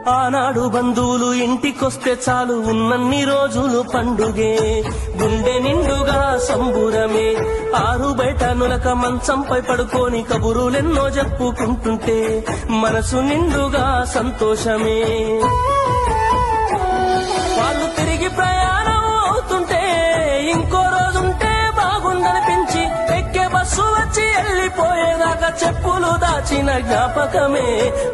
ఆనాడు బంధువులు ఇంటికొస్తే చాలు ఉన్నన్ని రోజులు పండుగే, గుండె నిండుగా సంబురమే. ఆరు బయట నులక మంచంపై పడుకొని కబురులెన్నో చెప్పుకుంటుంటే మనసు నిండుగా సంతోషమే. వాళ్ళు తిరిగి ప్రయాణం అవుతుంటే ఇంకో రోజుంటే బాగుండనిపించి ఎక్కే బస్సు వచ్చి వెళ్ళిపోయేదాకా చెప్పులు దాచిన జ్ఞాపకమే.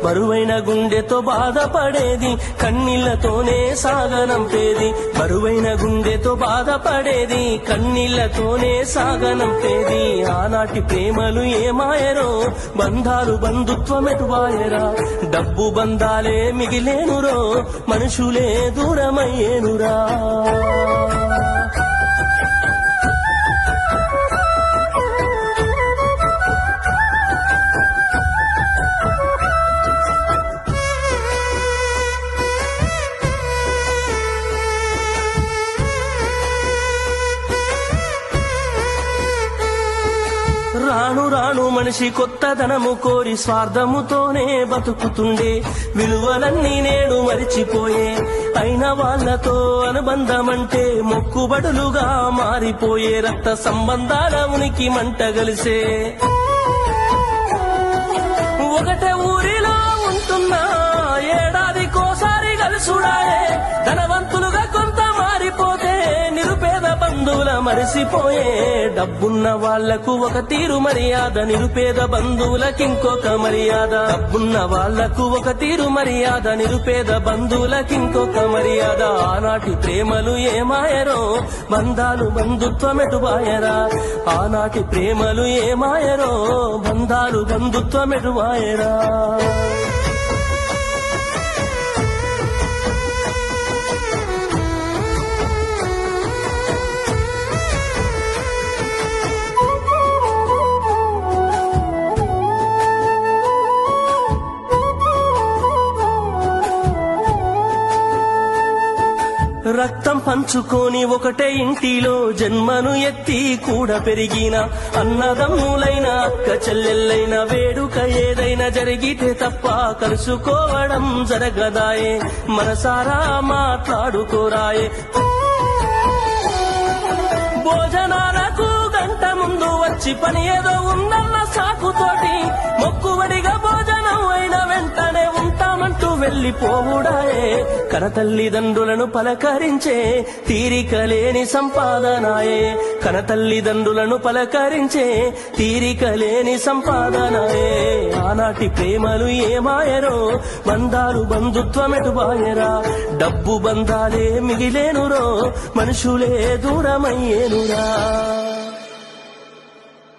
బరువైన గుండెతో బాధపడేది కన్నీళ్లతోనే సాగనంపేది, బరువైన గుండెతో బాధపడేది కన్నీళ్లతోనే సాగనంపేది. ఆనాటి ప్రేమలు ఏమాయరో, బంధాలు బంధుత్వం ఎటువాయరా. డబ్బు బంధాలే మిగిలేనురో, మనుషులే దూరమయ్యేనురా. రాను రాను మనిషి కొత్తదనము కోరి స్వార్థముతోనే బతుకుతుండే, విలువలన్నీ నేడు మరిచిపోయే. అయిన వాళ్లతో అనుబంధమంటే మొక్కుబడులుగా మారిపోయే, రక్త సంబంధాల ఉనికి మంట కలిసే. ఒకటే ఊరిలో ఉంటున్నా ఏడాదికోసారి కలుసుడాయే, ధనవంతులుగా కొంత మారిపోతే నిరుపేద బంధువుల మరిసిపోయే. డబ్బున్న వాళ్లకు ఒక తీరు మర్యాద, నిరుపేద బంధువులకింకొక మర్యాద. డబ్బున్న వాళ్లకు ఒక తీరు మర్యాద, నిరుపేద బంధువులకింకొక మర్యాద. ఆనాటి ప్రేమలు ఏమాయరో, బంధాలు బంధుత్వం ఎటువాయరా. ఆనాటి ప్రేమలు ఏమాయరో, బంధాలు బంధుత్వం ఎటువాయరా. రక్తం పంచుకొని ఒకటే ఇంటిలో జన్మను ఎత్తి కూడా పెరిగిన అన్నదమ్ములైన అక్క చెల్లెళ్ళైన వేడుక ఏదైనా జరిగితే తప్ప కలుసుకోవడం జరగదాయే. మనసారా మాట్లాడుకోరాయే. భోజనాలకు గంట ముందు వచ్చి పని ఏదో ఉందన్న సాకుతోటి మొక్కుబడిగా భోజనం అయిన వెంటనే ఉంటామంటూ వెళ్లిపోవుడాయే. కనతల్లిదండ్రులను పలకరించే తీరిక లేని సంపాదనాయే, కనతల్లిదండ్రులను పలకరించే తీరిక లేని సంపాదనాయే. ఆనాటి ప్రేమలు ఏమాయరో, బంధాలు బంధుత్వం ఎటువాయరా. డబ్బు బంధాలే మిగిలేనురో, మనుషులే దూరమయ్యేనురా.